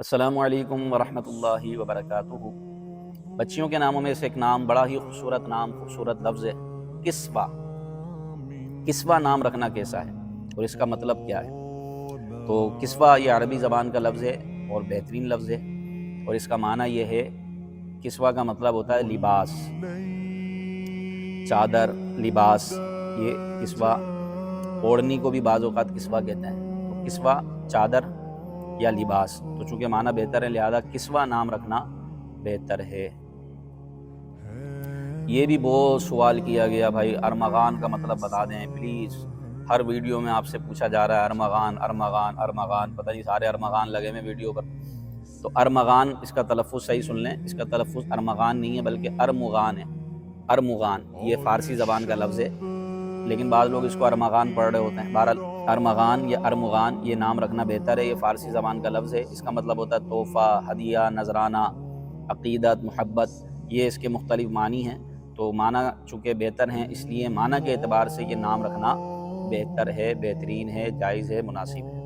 السلام علیکم ورحمۃ اللہ وبرکاتہ۔ بچیوں کے ناموں میں سے ایک نام، بڑا ہی خوبصورت نام، خوبصورت لفظ ہے کسوہ۔ کسوہ نام رکھنا کیسا ہے اور اس کا مطلب کیا ہے؟ تو کسوہ یہ عربی زبان کا لفظ ہے اور بہترین لفظ ہے، اور اس کا معنی یہ ہے، کسوہ کا مطلب ہوتا ہے لباس، چادر، لباس۔ یہ کسوہ، اوڑھنی کو بھی بعض اوقات کسوہ کہتے ہیں۔ تو کسوہ چادر یا لباس، تو چونکہ معنی بہتر ہے لہذا کسوہ نام رکھنا بہتر ہے۔ یہ بھی بہت سوال کیا گیا، بھائی ارمغان کا مطلب بتا دیں پلیز، ہر ویڈیو میں آپ سے پوچھا جا رہا ہے ارمغان ارمغان ارمغان، پتہ نہیں سارے ارمغان لگے ہوئے ویڈیو پر۔ تو ارمغان، اس کا تلفظ صحیح سن لیں، اس کا تلفظ ارمغان نہیں ہے بلکہ ارمغان ہے۔ ارمغان یہ فارسی زبان کا لفظ ہے، لیکن بعض لوگ اس کو ارمغان پڑھ رہے ہوتے ہیں۔ بہرحال ارمغان یا ارمغان یہ نام رکھنا بہتر ہے۔ یہ فارسی زبان کا لفظ ہے، اس کا مطلب ہوتا ہے تحفہ، ہدیہ، نذرانہ، عقیدت، محبت، یہ اس کے مختلف معنی ہیں۔ تو معنی چونکہ بہتر ہیں، اس لیے معنی کے اعتبار سے یہ نام رکھنا بہتر ہے، بہترین ہے، جائز ہے، مناسب ہے۔